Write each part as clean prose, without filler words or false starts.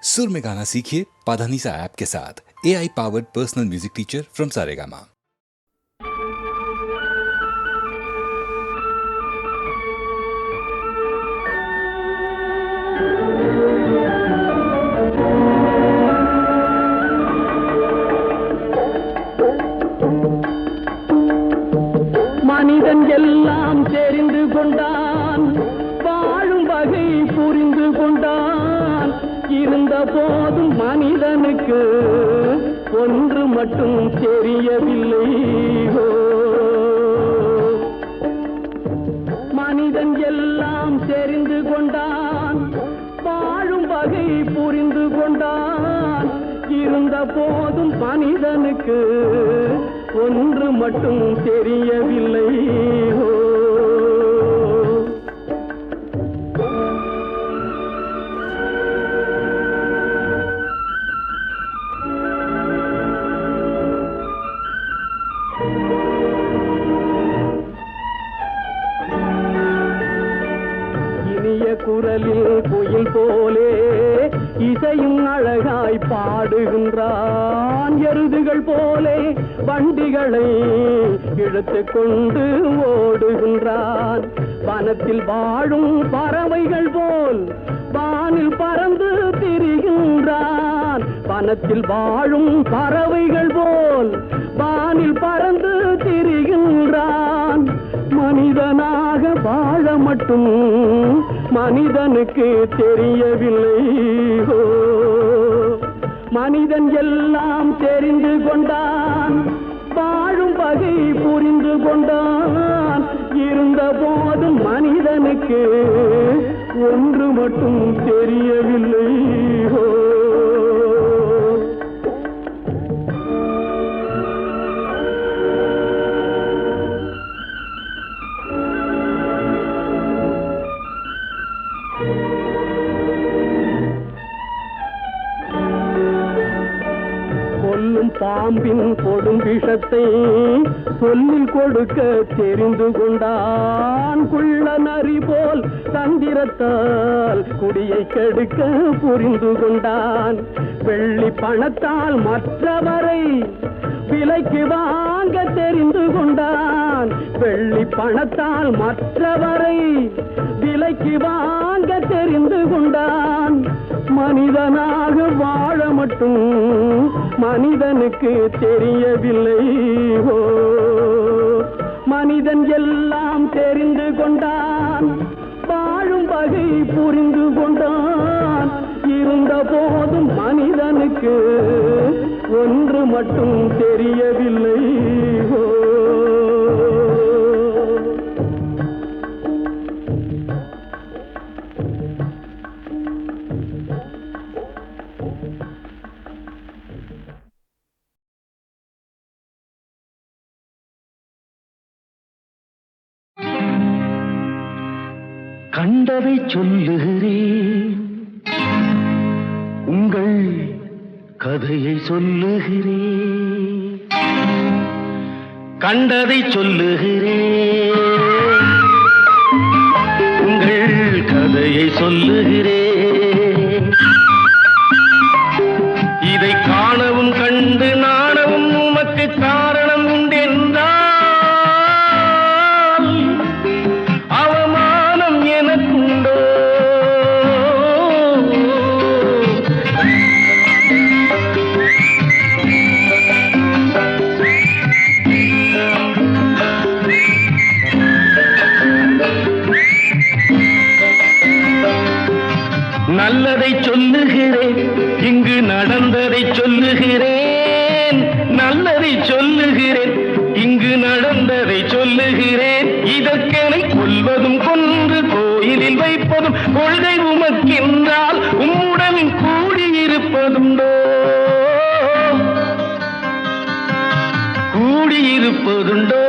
सुर में गाना सीखिए पाधानीसा ऐप के साथ। AI powered personal music teacher from Saregama. மனிதன் எல்லாம் தெரிந்து கொண்டான், வாழும் வகை புரிந்து கொண்டான். இருந்த போதும் மனிதனுக்கு ஒன்று மட்டும் தெரியவில்லை. மனிதன் எல்லாம் தெரிந்து கொண்டான், வாழும் வகை புரிந்து கொண்டான். இருந்த போதும் மனிதனுக்கு ஒன்று மட்டும் தெரியவில்லை. இனிய குரலில் குயில் போலே இசையும் அழகாய் பாடுகின்றான். எருதுகள் போலே வண்டிகளை இழுத்துக் கொண்டு ஓடுகின்றான். வனத்தில் வாழும் பறவைகள் போல் வானில் பறந்து திரிகின்றான். வனத்தில் வாழும் பறவைகள் போல் வானில் பறந்து திரிகின்றான். மனிதனாக வாழ மட்டும் மனிதனுக்கு தெரியவில்லை. மனிதன் எல்லாம் தெரிந்து கொண்டான், வாழும் வகை புரிந்து கொண்டான். இருந்த போதும் மனிதனுக்கு ஒன்று மட்டும் தெரியவில்லை. பாம்பின் கொடும் விஷத்தை சொல்லில் கொடுக்க தெரிந்து கொண்டான். குள்ள நரி போல் தந்திரத்தால் குடியை கெடுக்க புரிந்து கொண்டான். வெள்ளி பணத்தால் மற்றவரை விலைக்கு வாங்க தெரிந்து கொண்டான். வெள்ளி பணத்தால் மற்றவரை விலைக்கு வாங்க தெரிந்து கொண்டான். மனிதனாக வாழ மட்டும் மனிதனுக்கு தெரியவில்லை. மனிதன் எல்லாம் தெரிந்து கொண்டான், வாழும் வகை புரிந்து கொண்டான். இருந்த போதும் மனிதனுக்கு ஒன்று மட்டும் தெரியவில்லை. கண்டதை சொல்லுகிறேன், உங்கள் கதையை சொல்லுகிறேன். கண்டதை சொல்லுகிறேன், உங்கள் கதையை சொல்லுகிறேன். இதை காணவும் கண்டு நாணவும் உமக்கு காரணம் உண்டென்றால் நல்லதை சொல்லுகிறேன், இங்கு நடந்ததை சொல்லுகிறேன். நல்லதை சொல்லுகிறேன், இங்கு நடந்ததை சொல்லுகிறேன். இதற்கெனை கொல்வதும் கொன்று கோயிலில் வைப்பதும் கொள்கை உமக்கென்றால் உம்முடன் கூடியிருப்பதுண்டோ? கூடியிருப்பதுண்டோ?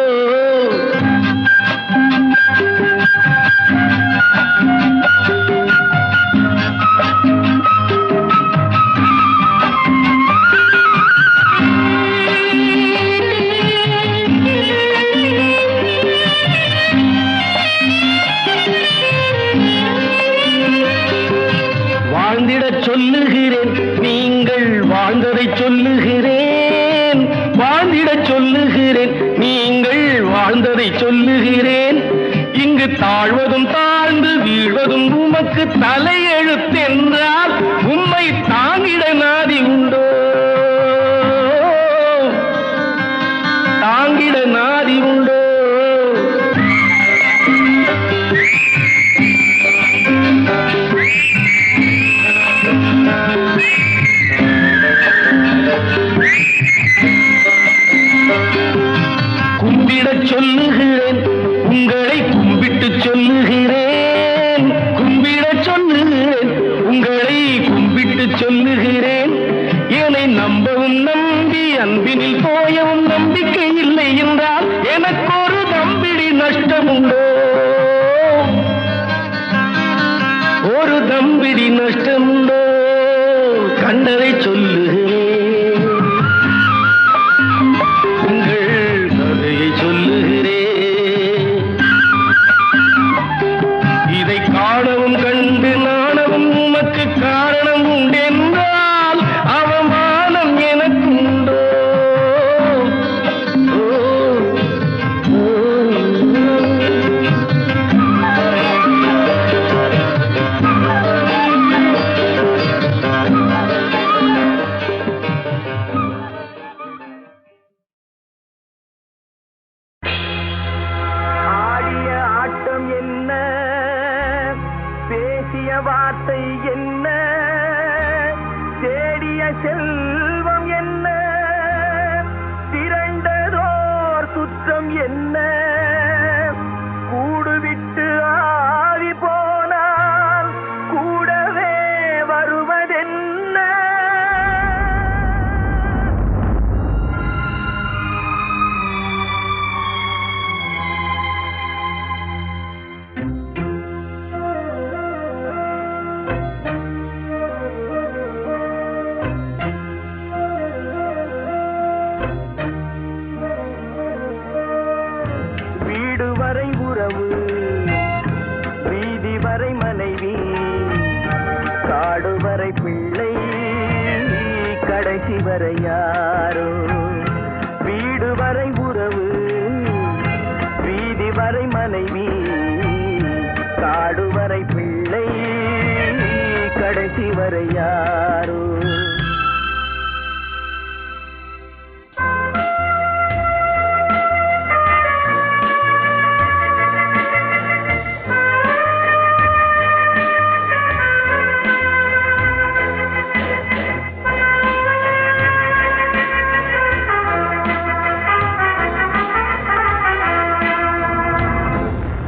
சொல்லுகிறேன், நீங்கள் வாழ்ந்ததை சொல்லுகிறேன், வாழ்ந்திடச் சொல்லுகிறேன், நீங்கள் வாழ்ந்ததை சொல்லுகிறேன். இங்கு தாழ்வதும் தாழ்ந்து வீழ்வதும் உமக்கு தலையெழுத்தென்றால் உம்மை தாங்கிட நாதி உண்டோ, தாங்கிட நாதி உண்டோ. கும்பிடச் சொல்லுகிறேன், உங்களை கும்பிட்டு சொல்லுகிறேன், கும்பிடச் சொல்லுகிறேன், உங்களை கும்பிட்டு சொல்லுகிறேன். என்னை நம்பவும் நம்பி அன்பினில் போயவும் நம்பிக்கை இல்லை என்றால் எனக்கு ஒரு தம்பிடி நஷ்டம் உண்டோ, ஒரு தம்பிடி நஷ்டம் உண்டோ. கண்டதை சொல்லுகிறேன், உங்கள் கதையை சொல்லுகிறேன். இதை காணவும் கண்டு நாணவும் உமக்கு காரணம் உண்டென்றால் அவமானம் எனக்கு உண்டோ. ஆடிய ஆட்டம் என்ன, பேசிய வார்த்தை என்ன, தேடிய செல்வம் என்ன, திரண்டதோர் சுற்றம் என்ன, கூடுவிட்டு ஆவி போனால் கூடவே வருவதென்ன. வீடு வரை உறவு, வீதி வரை மனைவி, காடு வரை பிள்ளை, கடைசி வரை யாரோ. வீடு வரை உறவு, வீதி வரை மனைவி, காடு வரை பிள்ளை, கடைசி வரை யாரோ.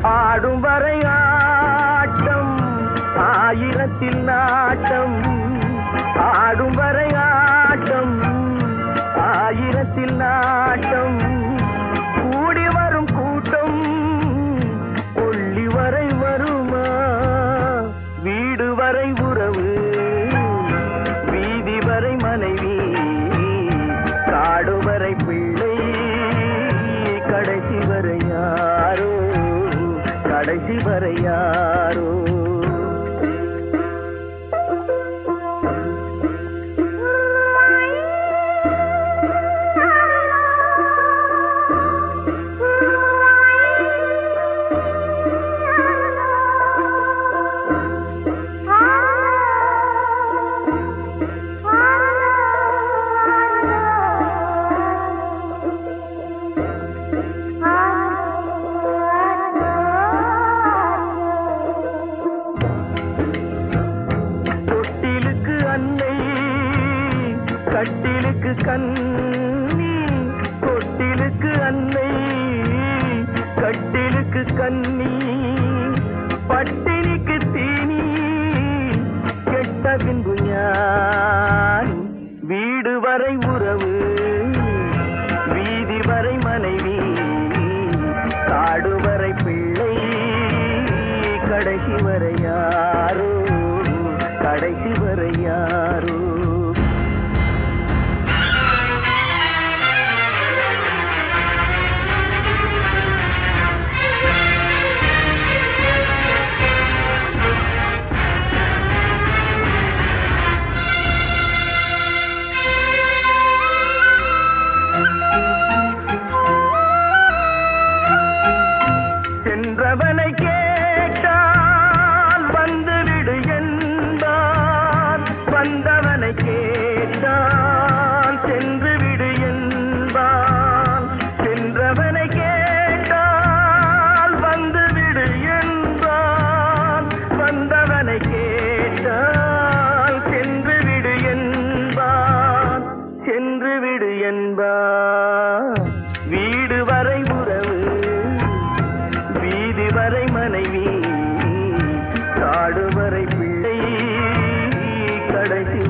ஆடும் வரை ஆட்டம், ஆயிரத்தில் நாட்டம், ஆடும் வரை ஆட்டம், ஆயிரத்தில் நாட்டம், கூடி வரும் கூட்டம் கொள்ளி வரை வருமா. வீடு வரை உறவு, வீதி வரை மனைவி, காடு வரை பிள்ளை, கடைசி வரை யாரோ, கடைசி வரை யாரோ. தொட்டிலுக்கு அன்னை, கட்டிலுக்கு கண்ணி, தொட்டிலுக்கு அன்னை, கட்டிலுக்கு கண்ணி, பட்டினிக்கு தீனி, கெட்ட பின்பு ஞானி. வீடு வரை உறவு, வீதி வரை மனைவி, காடு வரை பிள்ளை, கடைசி வரை யாரோ, கடைசி வரை யாரோ.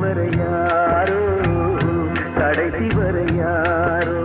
வரை யாரோ கடைசி வரை யாரோ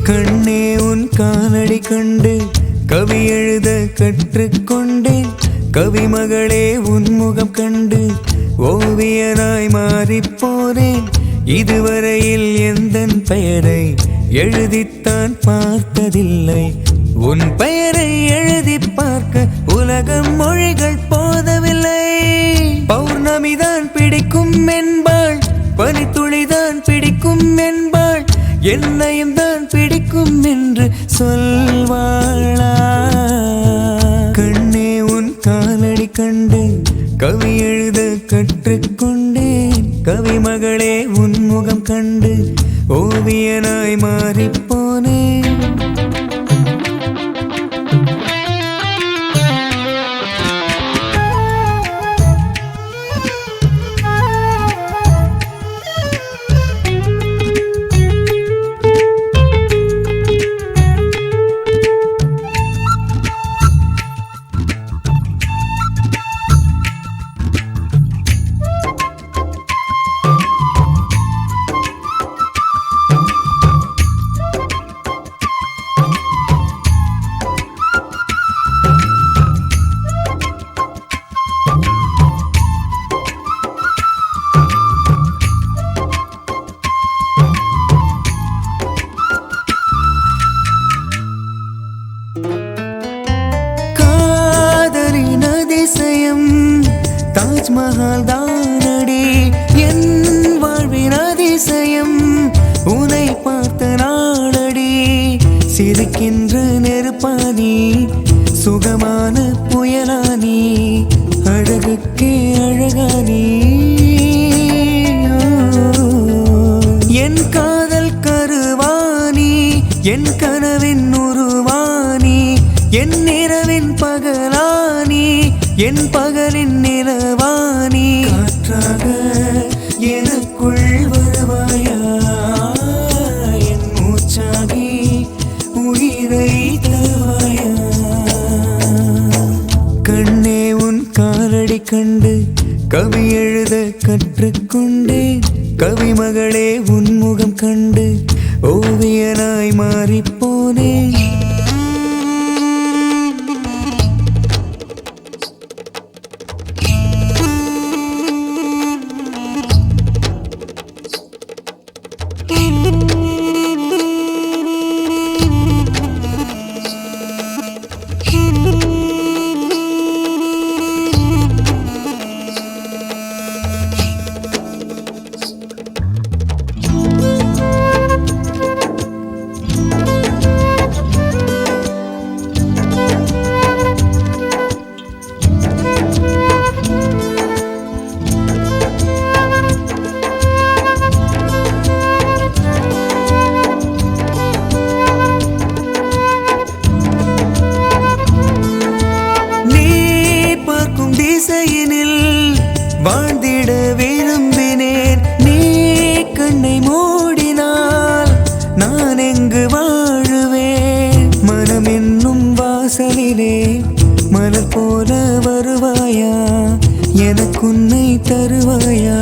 கண்ணே உன் காலடி கண்டு கவி எழுத கற்றுக்கொண்டேன். கவிமகளே உன் முகம் கண்டு ஓவியனாய் மாறிப்போனேன். இதுவரையில் எந்தன் பெயரை எழுதித்தான் பார்த்ததில்லை. உன் பெயரை எழுதி பார்க்க உலகம் மொழிகள் போதவில்லை. பௌர்ணமிதான் பிடிக்கும் என்பாள், பனித்துளிதான் பிடிக்கும் என்பாள், என்னையும் தான் பிடிக்கும் என்று சொல்வாளா? கண்ணே உன் காலடி கண்டு கவி எழுத கற்றுக்கொண்டேன். கவிமகளே உன் முகம் கண்டு ஓவியனாய் மாறிப்போனேன். தாஜ்மஹால் தானடி என் வாழ்வின் அதிசயம். உன்னை பார்த்த நாளடி சிரிக்கின்ற நெருப்பானி, சுகமான புயலானி, அழகுக்கே அழகானி. என் காதல் கருவானி, என் கனவின் உருவானி, என் இரவின் பகலானி, என் பகலின் நிலவானி. காற்றாக எனக்குள் வருவாயா, என் மூச்சாகி உயிரை தருவாயா? கண்ணே உன் காலடி கண்டு கவி எழுத கற்றுக்கொண்டேன். கவிமகளே உன் முகம் கண்டு ஓவியனாய் மாறிப்போனேன். திசையினில் வாழ்ந்திட விரும்பினேன். நீ கண்ணை மூடினால் நான் எங்கு வாழுவேன்? மனம் என்னும் வாசலிலே மலர் போல வருவாயா? எனக்குன்னை தருவாயா?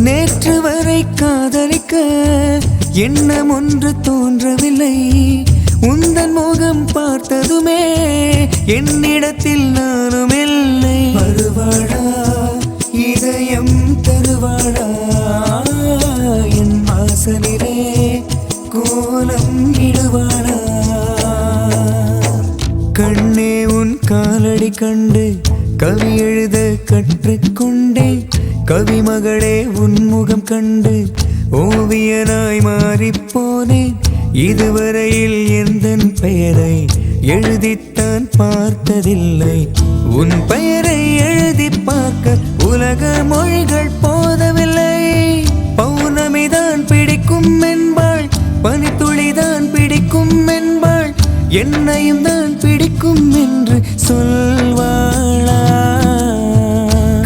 நேற்று வரை காதலிக்க எண்ணம் ஒன்று தோன்றவில்லை. உந்தன் முகம் பார்த்ததுமே என்னிடத்தில் நானும் இல்லை. வருவாடா இதயம் தருவாடா? என் வாசலிலே கோலம் இடுவாடா? கண்ணே உன் காலடி கண்டு கவி எழுத கற்றுக்கொண்டேன். கவிமகளே உன் முகம் கண்டு ஓவியனாய் மாறிப்போனேன். இதுவரையில் எந்தன் பெயரை எழுதித்தான் பார்த்ததில்லை. உன் பெயரை எழுதி பார்க்க உலக மொழிகள் போதவில்லை. பௌர்ணமிதான் பிடிக்கும் என்பாள், பனித்துளிதான் பிடிக்கும் என்பாள், என்னையும் தான் பிடிக்கும் என்று சொல்வாளா?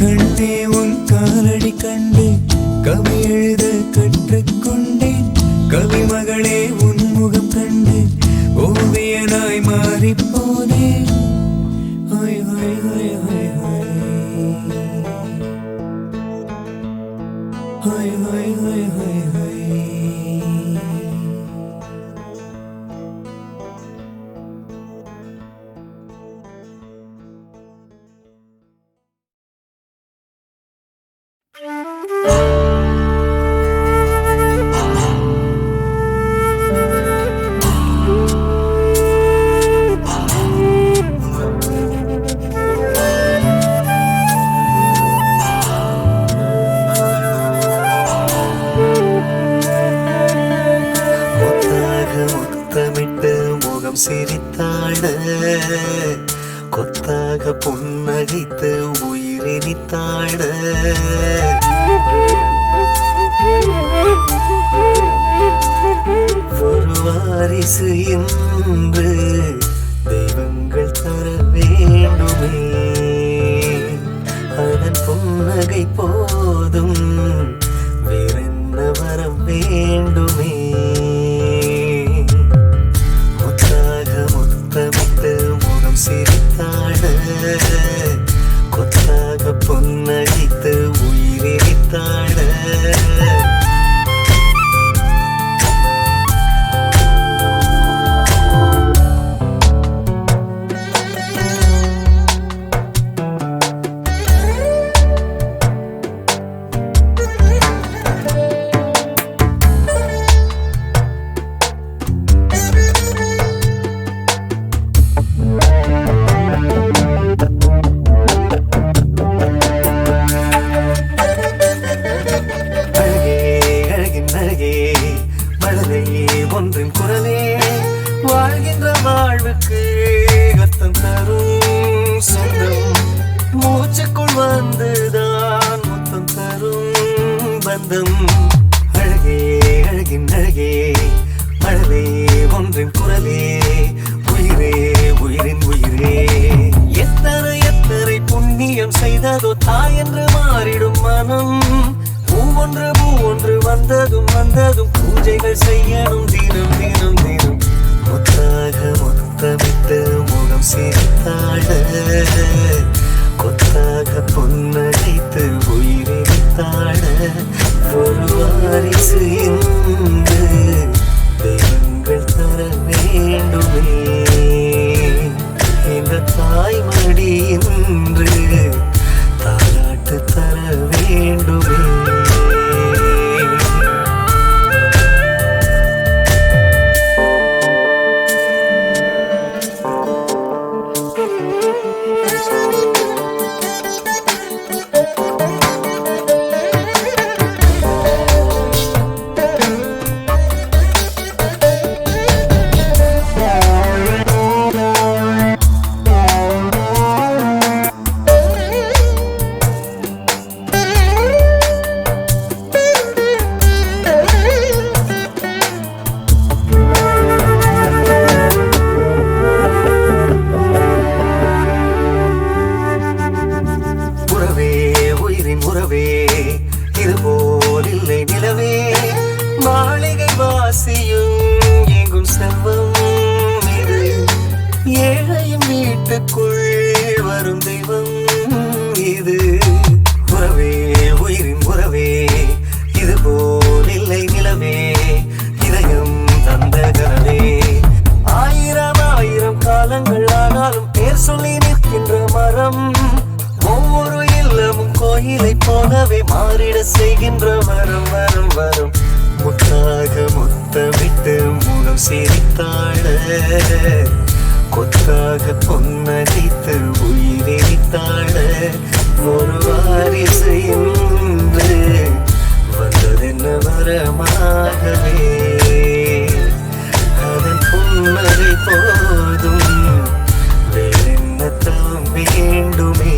கண்ணே உன் காலடி கண்டு கவி எழுத கற்றுக்கொண்டேன். கவிமகளே உன் முகம் கண்டு ஓவியனாய் மாறிப்போனேன். ஹொய் ஹொய் ஹொய் ஹொய் ஹொய் ஹொய் ஹொய் ஹொய் ஹொய். முத்தமிட்டு முகம் சிரித்தாட, கொத்தாக புன்னகைத்து உயிரினித்தாட, ஒரு வாரிசு என்று தெய்வங்கள் தர வேண்டுமே. அதன் புன்னகை போதும் வேறென்ன வரம் வேண்டுமே. முத்தமிட்டு முகம் சிரித்தாட, கொத்தாக புன்னகைத்து உயிரினித்தாட, ஒன்றின் குரலே வாழ்கின்ற வாழ்வுக்கு அர்த்தம் தரும் சொந்தம். மூச்சுக்குள் வந்துதான் முத்தம் தரும் பந்தம். அழகே அழகின் அழகே மழலை ஒன்றின் குரலே, உயிரே உயிரின் உயிரே. எத்தனை எத்தனை புண்ணியம் செய்ததோ தாய் என்று மாறிடும் மனம். பூவொன்று வந்ததும் வந்ததும் பூஜைகள் செய்யணும் தினம் தினம் தினம். முத்தாக முத்தமிட்டு முகம் சிரித்தாட, கொத்தாக புன்னகைத்து உயிரினித்தாட, ஒரு வாரிசு என்று தெய்வங்கள் தர வேண்டுமே. இந்த தாய்மடி என்று தாலாட்டு தர வேண்டுமே. ஏழையும் வீட்டுக்குள் வரும் தெய்வம் இது. உறவே உயிரின் உறவே, இது போல் இல்லை நிலவே, இதயம் தந்த கனவே. ஆயிரம் ஆயிரம் காலங்கள் ஆனாலும் பேர் சொல்லி நிற்கின்ற மரம், ஒவ்வொரு இல்லமும் கோயிலை போலவே மாறிட செய்கின்ற வரம் வரம் வரம். முத்தாக முத்தமிட்டு முகம் சிரித்தாட, கொத்தாக பொன்னடித்து உயிரித்தாட, ஒரு வாரிசு என்று வந்ததென்ன வரமாகவே. அதன் புன்னகை போதும், வேறென்ன தவம் வேண்டுமே.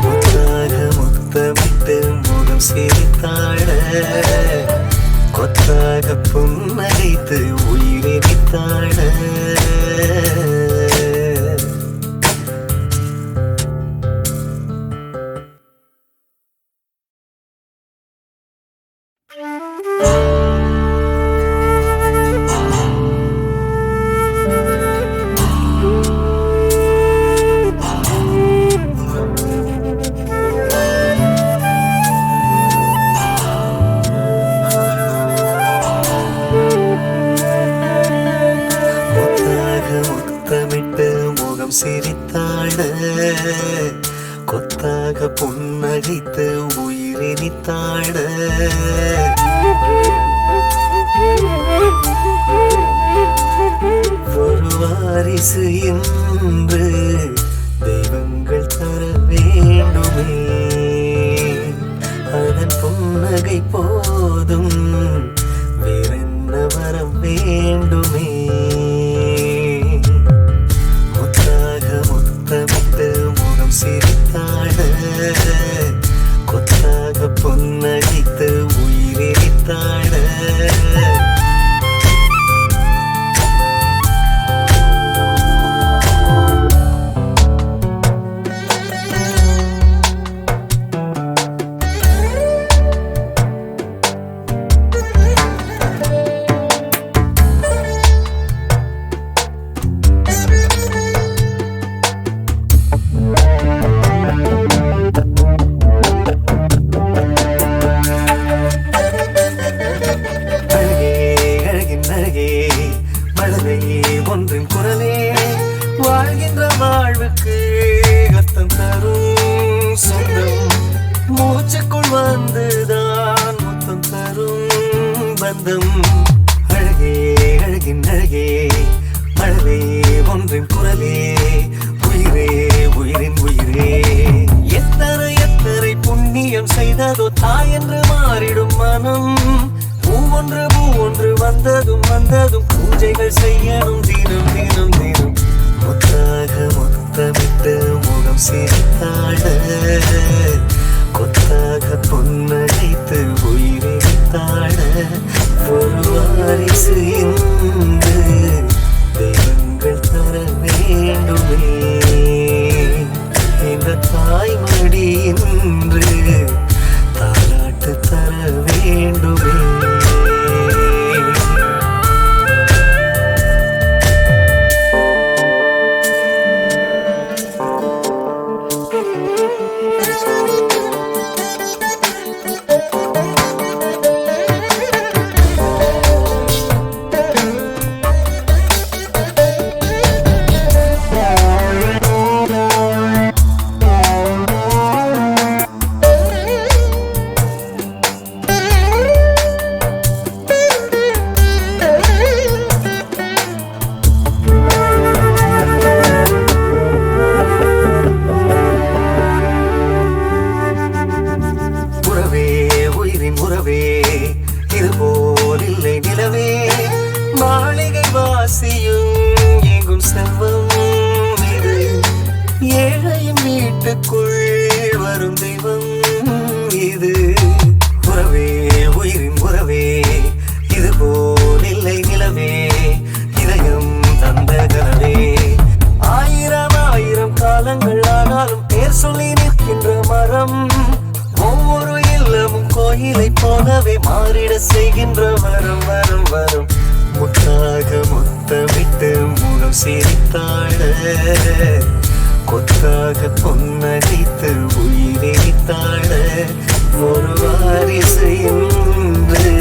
முத்தாக முத்தமிட்டு முகம் சிரித்தாட, கொத்தாக புன்னகைத்து உயிரித்தாட. சிரித்தாட, கொத்தாக புன்னகைத்து உயிரினித்தாட. ஒரு வாரிசு என்று தெய்வங்கள் தர வேண்டுமே. அதன் புன்னகை போதும், வேறென்ன வரம் வேண்டுமே. சிரித்தாட, கொத்தாக பொன்னடித்து உயிரித்தாட. ஒன்றின் குரலே வாழ்கின்ற வாழ்வுக்கு அர்த்தம் தரும் சொந்தம். மூச்சுக்குள் வந்துதான் முத்தம் தரும் பந்தம். அழகே அழகின் அழகே, மழலை ஒன்றின் குரலே, உயிரே உயிரின் உயிரே. எத்தனை எத்தனை புண்ணியம் செய்ததோ தாய் என்று மாறிடும் மனம். பூவொன்று பூவொன்று வந்ததும் வந்ததும் பூஜைகள் செய்யணும் தினம் தினம் தினம். முத்தாக முத்தமிட்டு முகம் சிரித்தாட, கொத்தாக பொன்னடித்து உயிரித்தாட. ஒரு வாரிசு என்று தெய்வங்கள் தர வேண்டுமே. இந்த தாய்மடி என்று தாலாட்டு தர வேண்டுமே. போன்ற வரும் வரும் வரும் முத்தாக முத்தமிட்டு முகம் சிரித்தாட கொத்தாக பொன்னடித்து உயிரித்தாட ஒரு வாரிசு என்று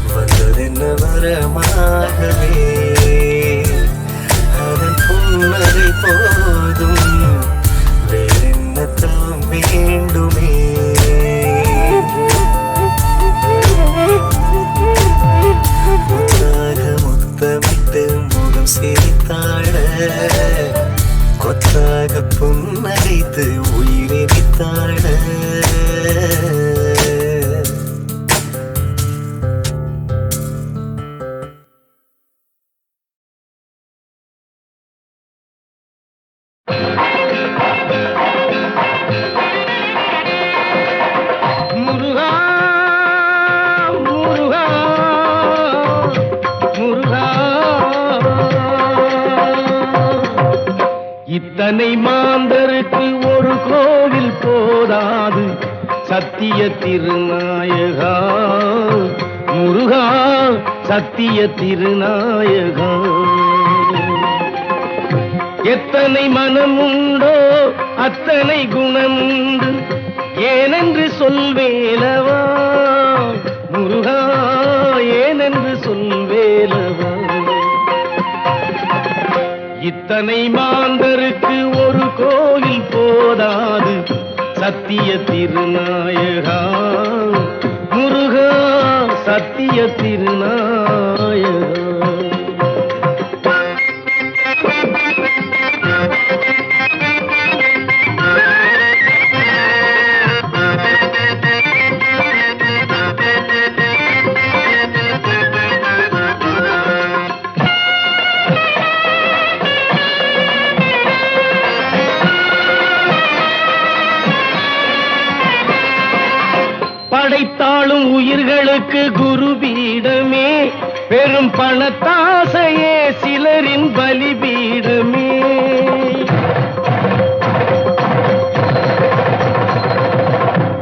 வந்ததென்ன வரமாகவே அதன் புன்னகை போதும் வேறென்ன தாம் வேண்டுமே முத்தாக முத்தமிட்டு முகம் சிரித்தாட கொத்தாக புன்னகைத்து உயிரித்தாட இத்தனை மாந்தருக்கு ஒரு கோவில் போதாது சத்திய திருநாயகா முருகா சத்திய திருநாயகா எத்தனை மனம் உண்டோ அத்தனை குணமுண்டு ஏனென்று சொல்வேலவா முருகா ஏனென்று சொல்வேலவா இத்தனை மாந்தருக்கு ஒரு கோயில் போதாது சத்திய திருநாயகா முருகா சத்திய திருநாயகா படைத்தாளும் உயிர்களுக்கு குருபீடமே பெரும் பணத்தாசையே சிலரின் பலிபீடமே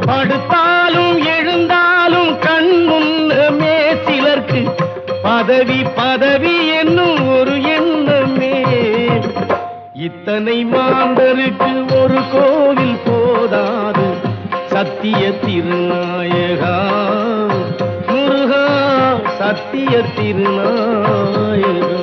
படுத்தாலும் எழுந்தாலும் கண் முன்னமே சிலர்க்கு பதவி பதவி என்னும் ஒரு எண்ணமே இத்தனை மாந்தருக்கு ஒரு கோவில் போதாது சத்திய திருநாயகா முருகா சத்திய திருநாயகா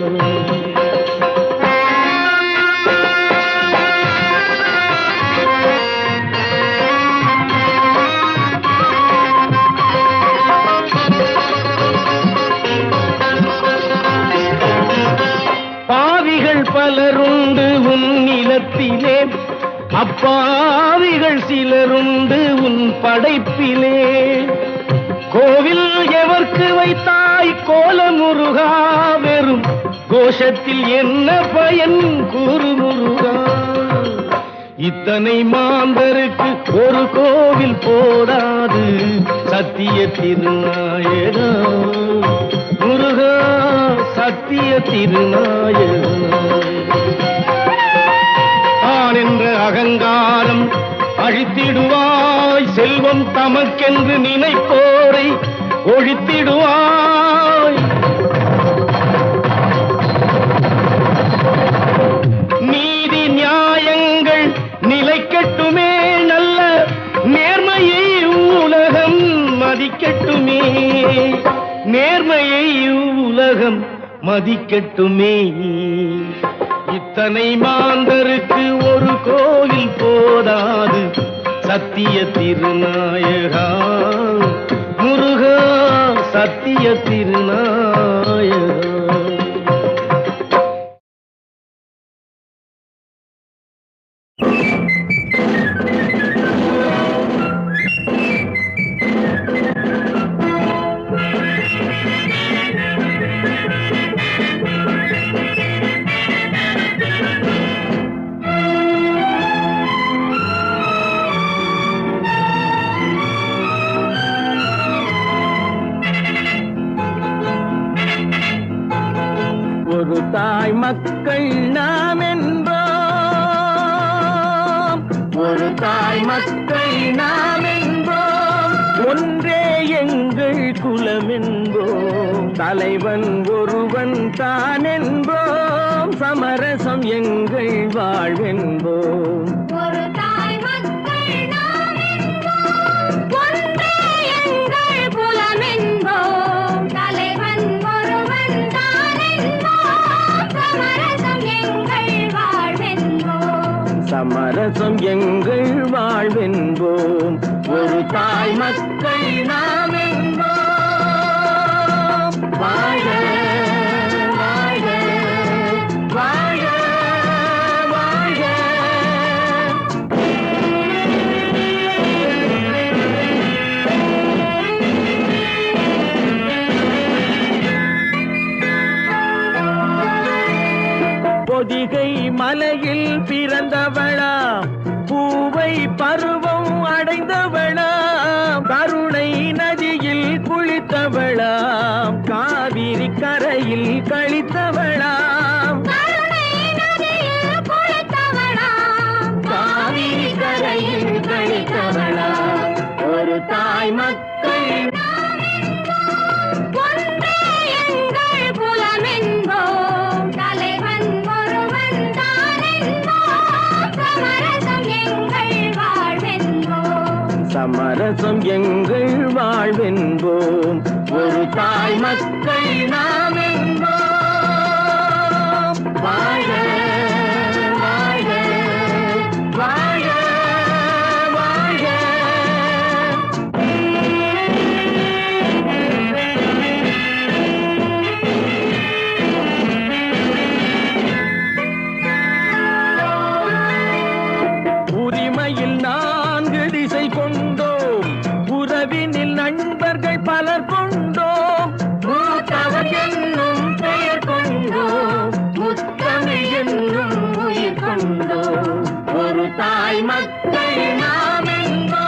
பாவிகள் பலருண்டு உன் நிலத்திலே அப்பாவிகள் சிலருண்டு உன் படைப்பிலே கோவில் எவர்க்கு வைத்தாய் கோலமுருகா வெறும் கோஷத்தில் என்ன பயன் கூறு முருகா இத்தனை மாந்தருக்கு ஒரு கோவில் போதாது சத்திய திருநாயகா முருகா சத்திய திருநாயகா என்ற அகங்காரம் அழித்திடுவாய் செல்வம் தமக்கென்று நினைப்போரை ஒழித்திடுவாய் நீதி நியாயங்கள் நிலைக்கட்டுமே நல்ல நேர்மையை உலகம் மதிக்கட்டுமே நேர்மையை உலகம் மதிக்கட்டுமே இத்தனை மாந்தருக்கு ஒரு கோயில் போதாது சத்திய திருநாயகா முருகா சத்திய திருநாயகா ஒரு தாய் மக்கள் நாம் என்போம் ஒரு தாய் மக்கள் நாம் என்போம் ஒன்றே எங்கள் குலம் என்போம், தலைவன் ஒருவன் தான் என்போம், சமரசம் எங்கள் வாழ்வென்போம். ஒரு தாய் மக்கள் நாம் என்போம், ஒன்றே எங்கள் குலம் என்போம், தலைவன் ஒருவன் தான் என்போம், சமரசம் எங்கள் வாழ்வென்போம். சமரசம் எங்கள் வாழ்வென்போம். ஒரு தாய் மக்கள் நாம் என்போம். வாழ வாழ வாழ வாழ. பொதிகை மலையில் பிறந்தவளா, பூவை பருவம் அடைந்தவளா, கருணை நதியில் குளித்தவளா, காவிரி கரையில் கழித்தவளா, கருணை நதியில் குளித்தவளாம், காவிரி கரையில் கழித்தவளா. ஒரு தாய் மக்கள் ஒன்றே எங்கள் குலம் என்போம், தலைவன் ஒருவன் தான் என்போம், சமரசம் எங்கள் வாழ்வென்போம். சமரசம் எங்கள் வாழ்வென்போம். ஒரு தாய் மக்கள் நாம் என்போம். வாழ வாழ வாழ வாழ. உரிமையில் 4 திசை கொண்டோம், உறவினில் நண்பர்கள் பலர் கொண்டோம், மூத்தவர் என்னும் பெயர் கொண்டோம், முத்தமிழ் என்னும் உயிர் கொண்டோம். ஒரு தாய் மக்கள் நாம் என்போம்.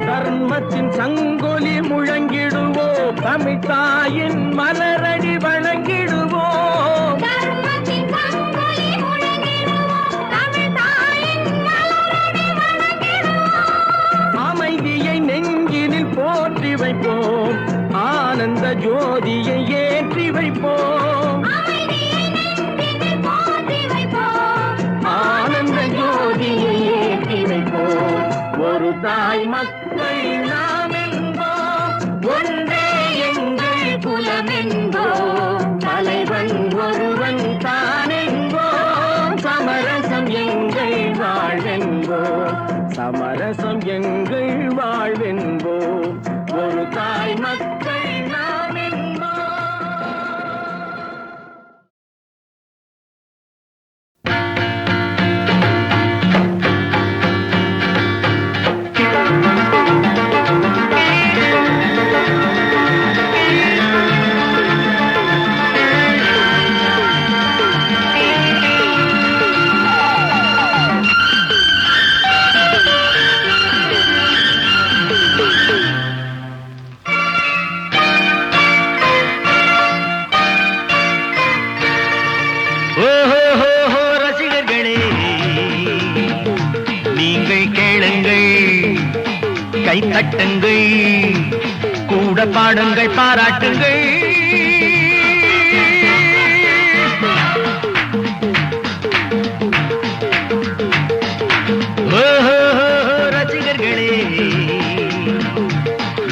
தர்மத்தின் சங்கொலி முழங்கிடுவோம், தமிழ் தாயின் மலரடி வணங்கிடுவோம். தர்மத்தின் சங்கொலி முழங்கிடுவோம், தமிழ் தாயின் மலரடி வணங்கிடுவோம். அமைதியை நெஞ்சினில் போற்றி வைப்போம், ஆனந்த ஜோதியை ஏற்றி வைப்போம். அமைதியை நெஞ்சினில் போற்றி வைப்போம், ஆனந்த ஜோதியை ஏற்றி வைப்போம். ஒரு தாய் மக்கள் நாம் என்போம். ஒன்றே எங்கள் குலம் என்போம், தலைவன் ஒருவன் தான் என்போம், சமரசம் எங்கள் வாழ்வென்போம். சமரசம் எங்கள் வாழ்வென்போம். ஒரு தாய் மக்கள் நாம் என்போம். ஓஹோ ரசிகர்களே, நீங்கள் கேளுங்கள், கை தட்டுங்கள், கூட பாடுங்கள், பாராட்டுங்கள். ஓஹோ ரசிகர்களே,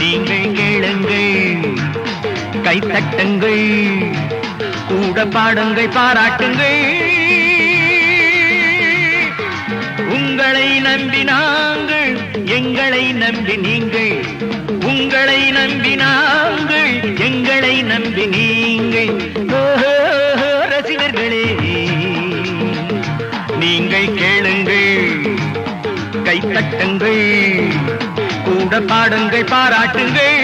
நீங்கள் கேளுங்கள், கை தட்டுங்கள், கூட பாடுங்கள், பாராட்டுங்கள். உங்களை நம்பி நாங்கள், எங்களை நம்பி நீங்கள், உங்களை நம்பி நாங்கள், எங்களை நம்பி நீங்கள். ஓஹோ ரசிகர்களே, நீங்கள் கேளுங்கள், கை தட்டுங்கள், கூட பாடுங்கள், பாராட்டுங்கள்.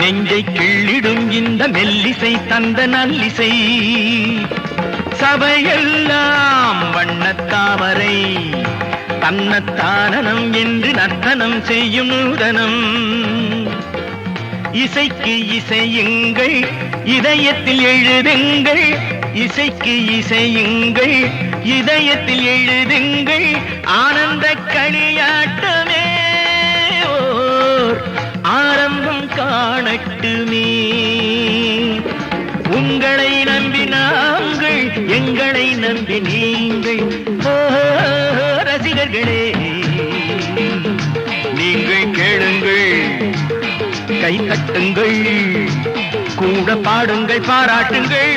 நெஞ்சை கிள்ளிடும் இந்த மெல்லிசை தந்த நல்லிசை சபையெல்லாம் வண்ணத்தாமரை தன்னத்தானனம் என்று நர்த்தனம் செய்யும் நூதனம் இசைக்கு இசையுங்கள் இதயத்தில் எழுதுங்கள் இசைக்கு இசையுங்கள் இதயத்தில் எழுதுங்கள் ஆனந்த களியாட்டமே ஓர் ஆரம்பம் காணட்டுமே உங்களை நம்பி நாங்கள் எங்களை நம்பி நீங்கள் ரசிகர்களே நீங்கள் கேளுங்கள் கை தட்டுங்கள் கூட பாடுங்கள் பாராட்டுங்கள்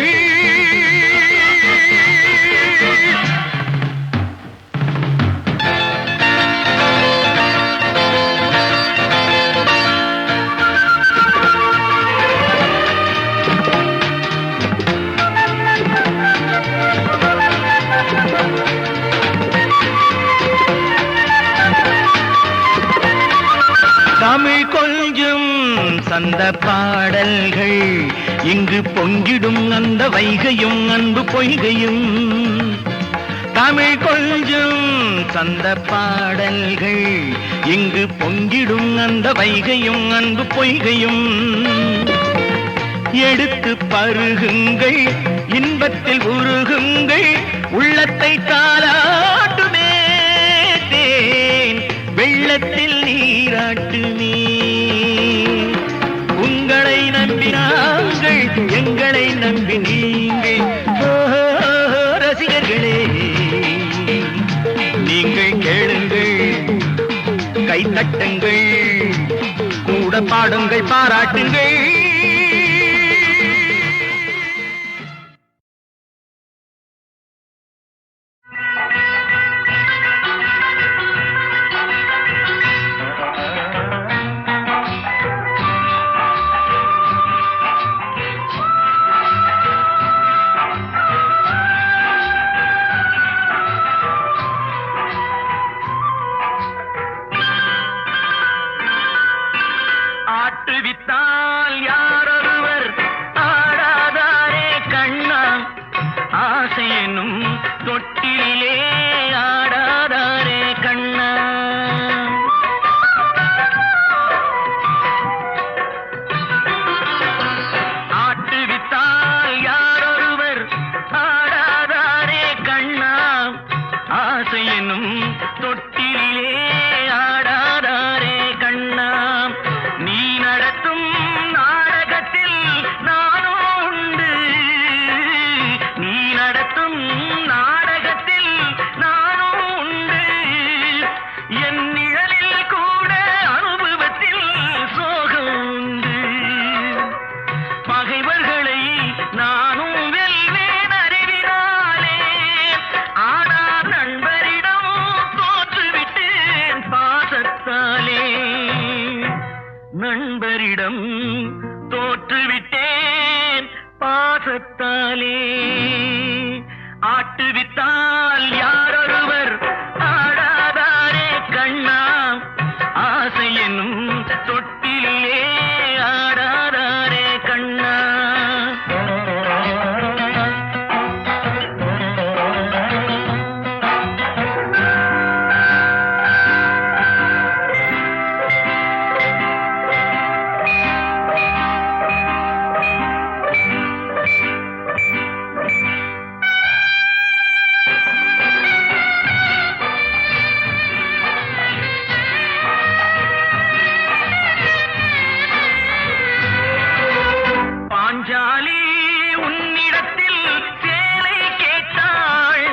தமிழ் கொஞ்சம் சந்த பாடல்கள் இங்கு பொங்கிடும் அந்த வைகையும் அன்பு பொய்கையும் தமிழ் கொஞ்சம் சந்த பாடல்கள் இங்கு பொங்கிடும் அந்த வைகையும் அன்பு பொய்கையும் எடுத்து பருகுங்கள் இன்பத்தில் உருகுங்கள் உள்ளத்தை தாலாட்டுமே தேன் வெள்ளத்தில் நீராட்டுமே உங்களை நம்பி நாங்கள் எங்களை நம்பி நீங்கள் ரசிகர்களே நீங்கள் கேளுங்கள் கை தட்டுங்கள் கூட பாடுங்கள் பாராட்டுங்கள் ஆட்டுவித்தால் யாரொருவர் ஆடாதாரே கண்ணா ஆசை என்னும் தொட்டிலே ஆடாதாரே கண்ணா ஆட்டுவித்தால் யாரொருவர் ஆடாதாரே கண்ணா ஆசை என்னும் தொட்டிலே ஆடாதாரே கண்ணா நீ நடத்தும் நாடகத்தில் நானும் உண்டு நீ நடத்தும் நாடகத்தில் நானும் உண்டு என் நிழலில் கூட அனுபவத்தில் சோகம் உண்டு பகைவர்களை நானும் வெல்வேன் அறிவினாலே ஆனால் நண்பரிடம் தோற்றுவிட்டேன் பாசத்தாலே நண்பரிடம் தோற்றுவிட்டேன் பாசத்தாலே ஆட்டுவித்தால் யாரொருவர் ஆடாதாரே கண்ணா ஆசை என்னும் தொட்டிலே ஆடாதாரே கண்ணா பாஞ்சாலி உன்னிடத்தில் சேலை கேட்டாள்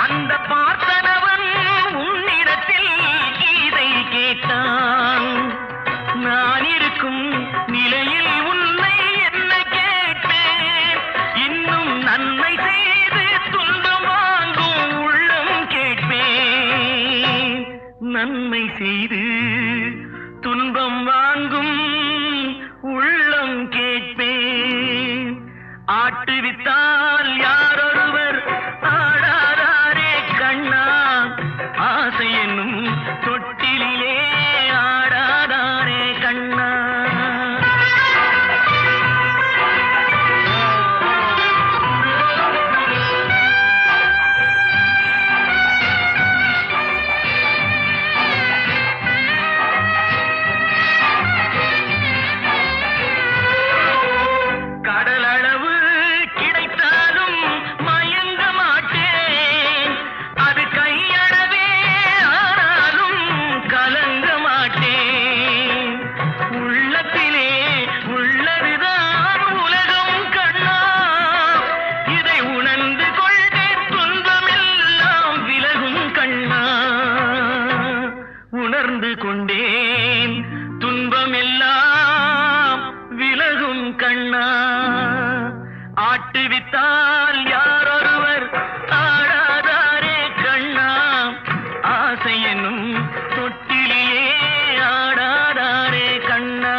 அந்த பார்த்தனவன் உன்னிடத்தில் கீதை கேட்டான் நான் இருக்கும் நிலையில் உன்னை என்ன கேட்பேன் இன்னும் நன்மை செய்து துன்பம் வாங்கும் உள்ளம் கேட்பேன் நன்மை செய்து துன்பம் வாங்கும் உள்ளம் கேட்பேன் ஆட்டுவித்தால் யாரொருவர் ஆடாதாரே கண்ணா ஆசை என்னும் தொட்டிலே ஆடாதாரே கண்ணா உணர்ந்து கொண்டேன் துன்பமெல்லாம் விலகும் கண்ணா ஆட்டுவித்தால் யாரொருவர் ஆடாதாரே கண்ணா ஆசை என்னும் தொட்டிலேயே ஆடாதாரே கண்ணா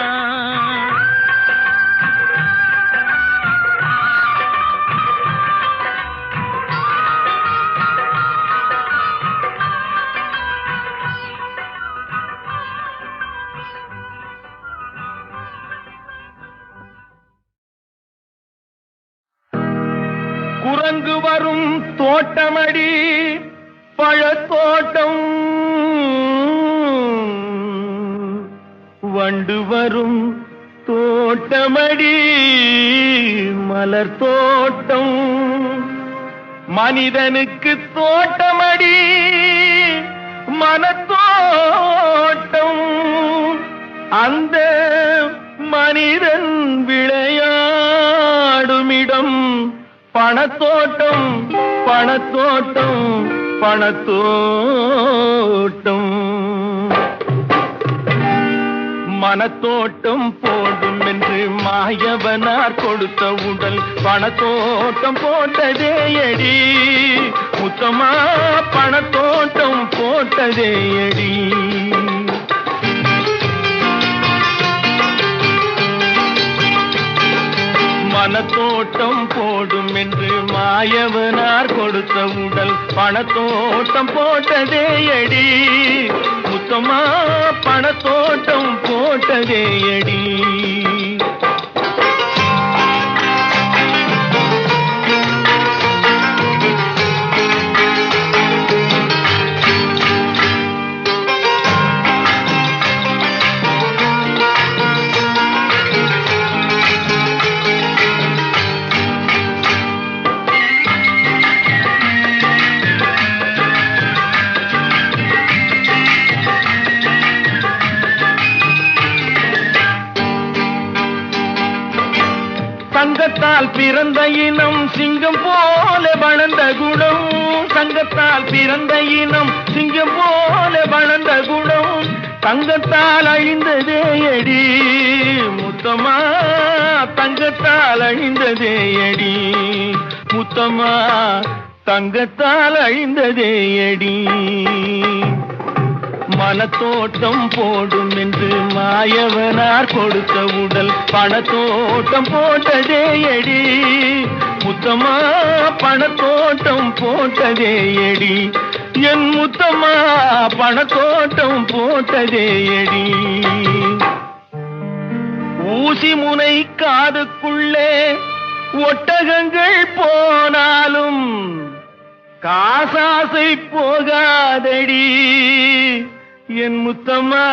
குரங்கு வரும் தோட்டமடி பழத்தோட்டம் வண்டு வரும் தோட்டமடி மலர் தோட்டம் மனிதனுக்கு தோட்டமடி மனத்தோட்டம் அந்த மனிதன் விளையாடுமிடம் பணத்தோட்டம் பணத்தோட்டம் பணத்தோட்டம் மனத்தோட்டம் போடும் என்று மாயவனார் கொடுத்த உடல் பணத்தோட்டம் போட்டதே அடி முத்தமா பணத்தோட்டம் போட்டதே அடி மனத்தோட்டம் போடும் என்று மாயவனார் கொடுத்த உடல் பணத்தோட்டம் போட்டதே அடி முத்தமா பணத்தோட்டம் போட்டதே அடி சங்கத்தால் பிறந்த இனம் சிங்கம் போல வளர்ந்த குணம் சங்கத்தால் பிறந்த இனம் சிங்கம் போல வளர்ந்த குணம் தங்கத்தால் அழிந்ததே அடி முத்தமா தங்கத்தால் அழிந்ததே அடி முத்தமா தங்கத்தால் அழிந்ததே அடி மனத்தோட்டம் போடும் என்று மாயவனார் கொடுத்த உடல் பணத்தோட்டம் போட்டதே அடி முத்தமா பணத்தோட்டம் போட்டதே அடி என் முத்தமா பணத்தோட்டம் போட்டதே அடி ஊசி முனை காதுக்குள்ளே ஒட்டகங்கள் போனாலும் காசாசை போகாதடி என் முத்தம்மா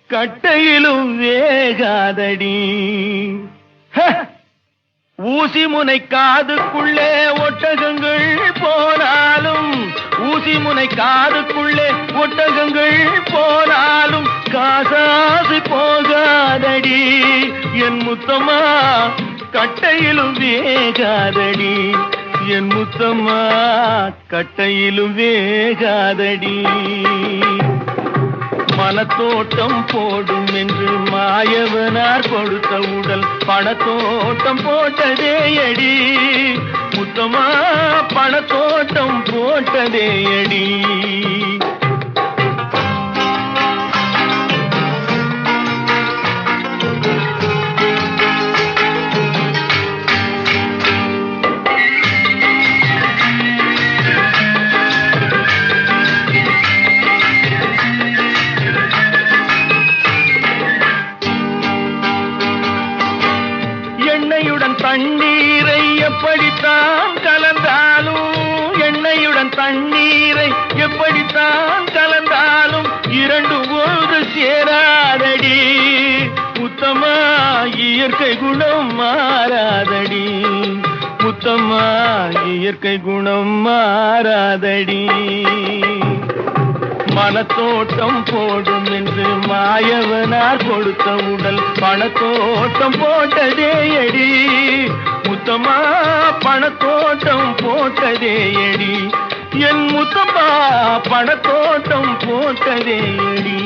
கட்டையிலும் வேகாதடி ஊசி முனை காதுக்குள்ளே ஒட்டகங்கள் போனாலும் ஊசி முனை காதுக்குள்ளே ஒட்டகங்கள் போனாலும் காசாசை போகாதடி என் முத்தம்மா கட்டையிலும் வேகாதடி என் முத்தம்மா கட்டையிலும் வேகாதடி மனத்தோட்டம் போடும் என்று மாயவனார் கொடுத்த உடல் பணத்தோட்டம் போட்டதே அடி முத்தமா பணத்தோட்டம் போட்டதே அடி தண்ணீரை எப்படித்தான் கலந்தாலும் எண்ணெயுடன் தண்ணீரை எப்படித்தான் கலந்தாலும் இரண்டு ஒன்று சேராதடி முத்தமா இயற்கை குணம் மாறாதடி முத்தமா இயற்கை குணம் மாறாதடி மனத்தோட்டம் போடும் என்று மாயவனார் கொடுத்த உடல் பணத்தோட்டம் போட்டதே அடி முத்தமா பணத்தோட்டம் போட்டதே அடி என் முத்தம்மா பணத்தோட்டம் போட்டதேடி